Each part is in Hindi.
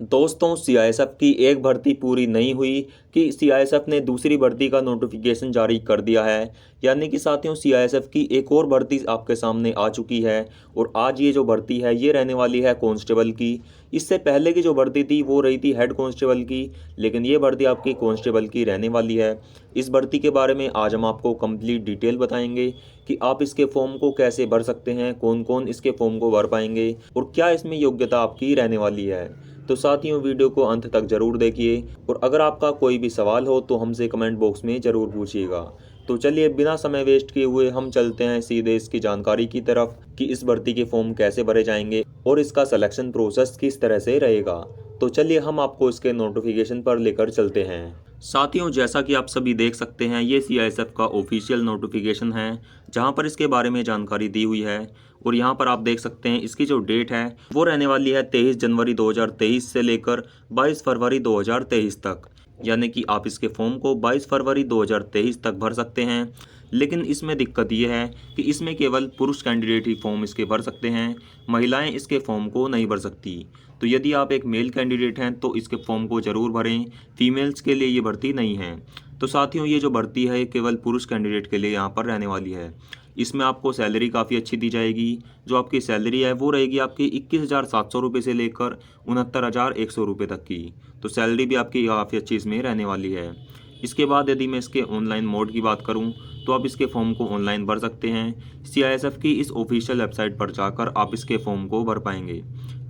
दोस्तों, सीआईएसएफ की एक भर्ती पूरी नहीं हुई कि सीआईएसएफ ने दूसरी भर्ती का नोटिफिकेशन जारी कर दिया है। यानी कि साथियों, सीआईएसएफ की एक और भर्ती आपके सामने आ चुकी है और आज ये जो भर्ती है ये रहने वाली है कांस्टेबल की। इससे पहले की जो भर्ती थी वो रही थी हेड कांस्टेबल की, लेकिन ये भर्ती आपकी कांस्टेबल की रहने वाली है। इस भर्ती के बारे में आज हम आपको कंप्लीट डिटेल बताएंगे कि आप इसके फॉर्म को कैसे भर सकते हैं, कौन कौन इसके फॉर्म को भर पाएंगे और क्या इसमें योग्यता आपकी रहने वाली है। तो साथियों, वीडियो को अंत तक जरूर देखिए और अगर आपका कोई भी सवाल हो तो हमसे कमेंट बॉक्स में ज़रूर पूछिएगा। तो चलिए बिना समय वेस्ट किए हुए हम चलते हैं सीधे इसकी जानकारी की तरफ कि इस भर्ती के फॉर्म कैसे भरे जाएंगे और इसका सिलेक्शन प्रोसेस किस तरह से रहेगा। तो चलिए हम आपको इसके नोटिफिकेशन पर लेकर चलते हैं। साथियों, जैसा कि आप सभी देख सकते हैं, ये सीआईएसएफ का ऑफिशियल नोटिफिकेशन है जहां पर इसके बारे में जानकारी दी हुई है। और यहां पर आप देख सकते हैं इसकी जो डेट है वो रहने वाली है 23 जनवरी 2023 से लेकर 22 फरवरी 2023 तक। यानी कि आप इसके फॉर्म को 22 फरवरी 2023 तक भर सकते हैं। लेकिन इसमें दिक्कत यह है कि इसमें केवल पुरुष कैंडिडेट ही फॉर्म इसके भर सकते हैं, महिलाएं इसके फॉर्म को नहीं भर सकती। तो यदि आप एक मेल कैंडिडेट हैं तो इसके फॉर्म को ज़रूर भरें, फीमेल्स के लिए ये भर्ती नहीं है। तो साथियों, ये जो भर्ती है केवल पुरुष कैंडिडेट के लिए यहाँ पर रहने वाली है। इसमें आपको सैलरी काफ़ी अच्छी दी जाएगी। जो आपकी सैलरी है वो रहेगी आपकी 21,700 रुपये से लेकर 69,100 रुपये तक की। तो सैलरी भी आपकी काफ़ी अच्छी इसमें रहने वाली है। इसके बाद यदि मैं इसके ऑनलाइन मोड की बात करूं तो आप इसके फॉर्म को ऑनलाइन भर सकते हैं। सीआईएसएफ की इस ऑफिशियल वेबसाइट पर जाकर आप इसके फॉर्म को भर पाएंगे।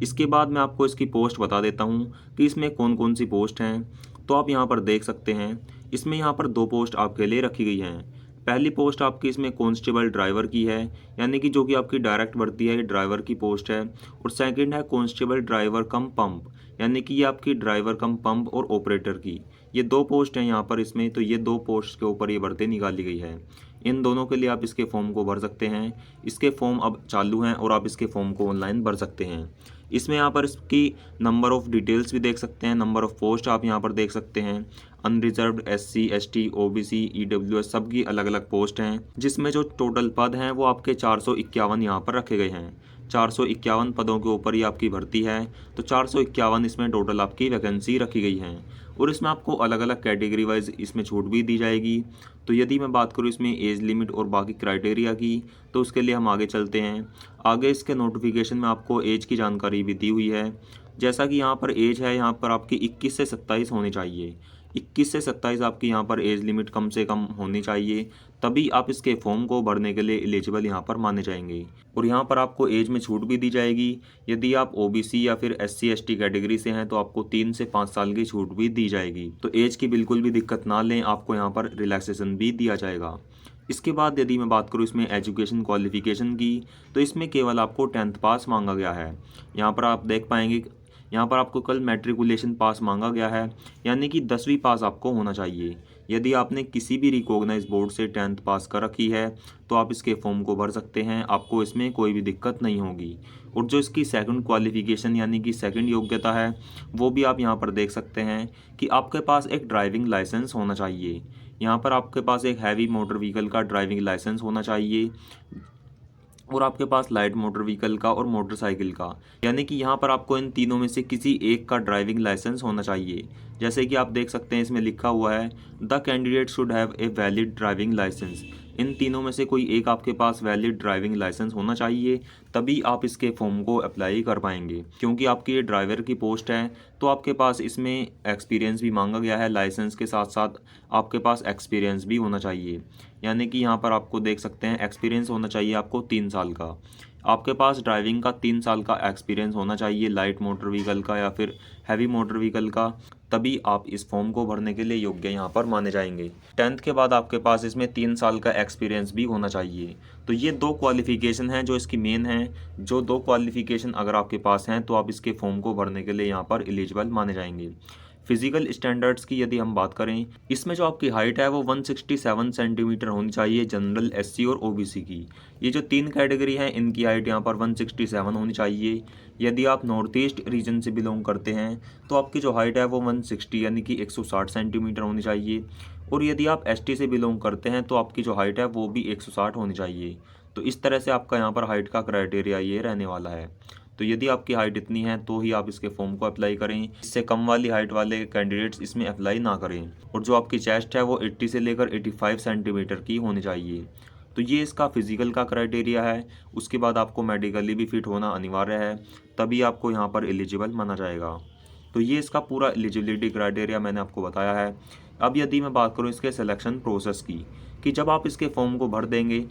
इसके बाद मैं आपको इसकी पोस्ट बता देता हूं कि इसमें कौन कौन सी पोस्ट हैं। तो आप यहां पर देख सकते हैं, इसमें यहां पर 2 पोस्ट आपके लिए रखी गई हैं। पहली पोस्ट आपकी इसमें कांस्टेबल ड्राइवर की है, यानी कि जो कि आपकी डायरेक्ट भर्ती है, ये ड्राइवर की पोस्ट है। और सेकंड है कांस्टेबल ड्राइवर कम पंप, यानी कि ये आपकी ड्राइवर कम पंप और ऑपरेटर की। ये 2 पोस्ट हैं यहाँ पर इसमें। तो ये 2 पोस्ट के ऊपर ये भर्ती निकाली गई है। इन दोनों के लिए आप इसके फॉर्म को भर सकते हैं। इसके फॉर्म अब चालू हैं और आप इसके फॉर्म को ऑनलाइन भर सकते हैं। इसमें यहाँ पर इसकी नंबर ऑफ़ डिटेल्स भी देख सकते हैं, नंबर ऑफ़ पोस्ट आप यहाँ पर देख सकते हैं। Unreserved, SC, ST, OBC, EWS सबकी अलग अलग पोस्ट हैं, जिसमें जो टोटल पद हैं वो आपके 451 यहाँ पर रखे गए हैं। 451 पदों के ऊपर ही आपकी भर्ती है। तो 451 इसमें टोटल आपकी वैकेंसी रखी गई हैं और इसमें आपको अलग अलग कैटेगरी वाइज इसमें छूट भी दी जाएगी। तो यदि मैं बात करूँ इसमें एज लिमिट और बाकी क्राइटेरिया की, तो उसके लिए हम आगे चलते हैं। आगे इसके नोटिफिकेशन में आपको एज की जानकारी भी दी हुई है। जैसा कि यहाँ पर एज है, यहाँ पर आपकी 21 से 27 होनी चाहिए। 21 से 27 आपकी यहाँ पर एज लिमिट कम से कम होनी चाहिए, तभी आप इसके फॉर्म को भरने के लिए एलिजिबल यहाँ पर माने जाएंगे। और यहाँ पर आपको एज में छूट भी दी जाएगी। यदि आप ओबीसी या फिर एससी एसटी कैटेगरी से हैं तो आपको 3 से 5 साल की छूट भी दी जाएगी। तो एज की बिल्कुल भी दिक्कत ना लें, आपको यहाँ पर रिलैक्सेशन भी दिया जाएगा। इसके बाद यदि मैं बात करूँ इसमें एजुकेशन क्वालिफिकेशन की, तो इसमें केवल आपको 10th पास मांगा गया है। यहाँ पर आप देख पाएंगे, यहाँ पर आपको कल मैट्रिकुलेशन पास मांगा गया है, यानी कि 10वीं पास आपको होना चाहिए। यदि आपने किसी भी रिकॉग्नाइज बोर्ड से 10th पास कर रखी है तो आप इसके फॉर्म को भर सकते हैं, आपको इसमें कोई भी दिक्कत नहीं होगी। और जो इसकी सेकंड क्वालिफिकेशन यानी कि सेकंड योग्यता है, वो भी आप यहाँ पर देख सकते हैं कि आपके पास एक ड्राइविंग लाइसेंस होना चाहिए। यहाँ पर आपके पास एक हैवी मोटर व्हीकल का ड्राइविंग लाइसेंस होना चाहिए और आपके पास लाइट मोटर व्हीकल का और मोटरसाइकिल का, यानी कि यहाँ पर आपको इन तीनों में से किसी एक का ड्राइविंग लाइसेंस होना चाहिए। जैसे कि आप देख सकते हैं इसमें लिखा हुआ है the candidate should have a valid driving licence. इन तीनों में से कोई एक आपके पास वैलिड ड्राइविंग लाइसेंस होना चाहिए, तभी आप इसके फॉर्म को अप्लाई कर पाएंगे। क्योंकि आपकी ये ड्राइवर की पोस्ट है तो आपके पास इसमें एक्सपीरियंस भी मांगा गया है। लाइसेंस के साथ साथ आपके पास एक्सपीरियंस भी होना चाहिए, यानी कि यहाँ पर आपको देख सकते हैं एक्सपीरियंस होना चाहिए आपको 3 साल का। आपके पास ड्राइविंग का 3 साल का एक्सपीरियंस होना चाहिए, लाइट मोटर व्हीकल का या फिर हैवी मोटर व्हीकल का, तभी आप इस फॉर्म को भरने के लिए योग्य यहाँ पर माने जाएंगे। 10th के बाद आपके पास इसमें 3 साल का एक्सपीरियंस भी होना चाहिए। तो ये 2 क्वालिफिकेशन हैं जो इसकी मेन हैं। जो 2 क्वालिफिकेशन अगर आपके पास हैं तो आप इसके फॉर्म को भरने के लिए यहाँ पर एलिजिबल माने जाएंगे। फिजिकल स्टैंडर्ड्स की यदि हम बात करें, इसमें जो आपकी हाइट है वो 167 सेंटीमीटर होनी चाहिए जनरल, एससी और ओबीसी की। ये जो 3 कैटेगरी हैं इनकी हाइट यहाँ पर 167 होनी चाहिए। यदि आप नॉर्थ ईस्ट रीजन से बिलोंग करते हैं तो आपकी जो हाइट है वो 160 यानी कि 160 सेंटीमीटर होनी चाहिए। और यदि आप एसटी से बिलोंग करते हैं तो आपकी जो हाइट है वो भी 160 होनी चाहिए। तो इस तरह से आपका यहाँ पर हाइट का क्राइटेरिया ये रहने वाला है। तो यदि आपकी हाइट इतनी है तो ही आप इसके फॉर्म को अप्लाई करें, इससे कम वाली हाइट वाले कैंडिडेट्स इसमें अप्लाई ना करें। और जो आपकी चेस्ट है वो 80 से लेकर 85 सेंटीमीटर की होनी चाहिए। तो ये इसका फिजिकल का क्राइटेरिया है। उसके बाद आपको मेडिकली भी फिट होना अनिवार्य है, तभी आपको यहाँ पर एलिजिबल माना जाएगा। तो ये इसका पूरा एलिजिबिलिटी क्राइटेरिया मैंने आपको बताया है। अब यदि मैं बात करूँ इसके सिलेक्शन प्रोसेस की, कि जब आप इसके फॉर्म को भर देंगे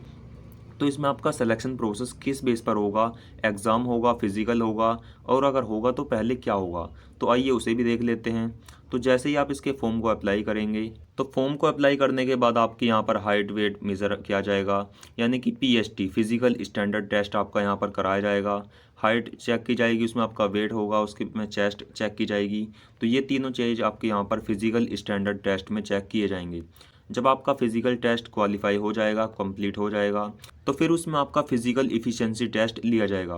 तो इसमें आपका सिलेक्शन प्रोसेस किस बेस पर होगा, एग्ज़ाम होगा, फिजिकल होगा, और अगर होगा तो पहले क्या होगा। तो आइए उसे भी देख लेते हैं। तो जैसे ही आप इसके फॉर्म को अप्लाई करेंगे तो फॉर्म को अप्लाई करने के बाद आपकी यहाँ पर हाइट वेट मेज़र किया जाएगा, यानी कि PST फिजिकल स्टैंडर्ड टेस्ट आपका यहाँ पर कराया जाएगा। हाइट चेक की जाएगी, उसमें आपका वेट होगा, उसके में चेस्ट चेक की जाएगी। तो ये तीनों चीज़ आपके यहाँ पर फिजिकल स्टैंडर्ड टेस्ट में चेक किए जाएंगे। जब आपका फिजिकल टेस्ट क्वालिफाई हो जाएगा, कंप्लीट हो जाएगा, तो फिर उसमें आपका फिजिकल इफ़िशिएंसी टेस्ट लिया जाएगा।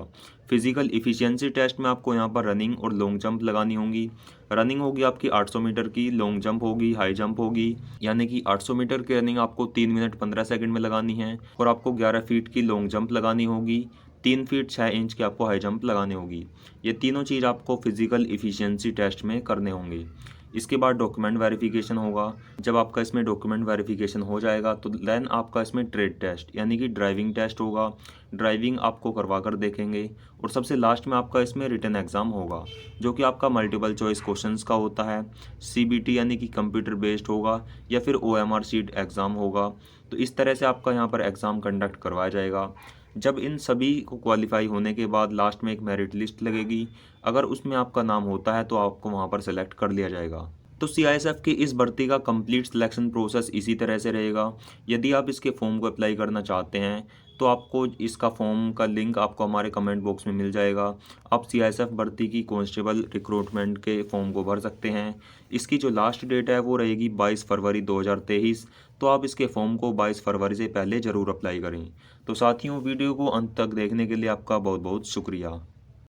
फिजिकल इफ़िशिएंसी टेस्ट में आपको यहाँ पर रनिंग और लॉन्ग जंप लगानी होंगी। रनिंग होगी आपकी 800 मीटर की, लॉन्ग जंप होगी, हाई जंप होगी, यानी कि 800 मीटर की रनिंग आपको 3 मिनट 15 सेकंड में लगानी है, और आपको 11 फीट की लॉन्ग जंप लगानी होगी, 3 फीट 6 इंच की आपको हाई जंप लगानी होगी। ये तीनों चीज़ आपको फिजिकल इफ़िशिएंसी टेस्ट में करने होंगे। इसके बाद डॉक्यूमेंट वेरिफिकेशन होगा। जब आपका इसमें डॉक्यूमेंट वेरिफिकेशन हो जाएगा तो देन आपका इसमें ट्रेड टेस्ट यानी कि ड्राइविंग टेस्ट होगा। ड्राइविंग आपको करवा कर देखेंगे, और सबसे लास्ट में आपका इसमें रिटन एग्ज़ाम होगा, जो कि आपका मल्टीपल चॉइस क्वेश्चंस का होता है। CBT यानी कि कंप्यूटर बेस्ड होगा, या फिर OMR शीट एग्ज़ाम होगा। तो इस तरह से आपका यहाँ पर एग्ज़ाम कंडक्ट करवाया जाएगा। जब इन सभी को क्वालिफाई होने के बाद लास्ट में एक मेरिट लिस्ट लगेगी। अगर उसमें आपका नाम होता है तो आपको वहाँ पर सेलेक्ट कर लिया जाएगा। तो CISF की इस भर्ती का कंप्लीट सिलेक्शन प्रोसेस इसी तरह से रहेगा। यदि आप इसके फॉर्म को अप्लाई करना चाहते हैं तो आपको इसका फॉर्म का लिंक आपको हमारे कमेंट बॉक्स में मिल जाएगा। आप CISF भर्ती की कांस्टेबल रिक्रूटमेंट के फॉर्म को भर सकते हैं। इसकी जो लास्ट डेट है वो रहेगी 22 फरवरी 2023। तो आप इसके फॉर्म को 22 फरवरी से पहले ज़रूर अप्लाई करें। तो साथियों, वीडियो को अंत तक देखने के लिए आपका बहुत बहुत शुक्रिया।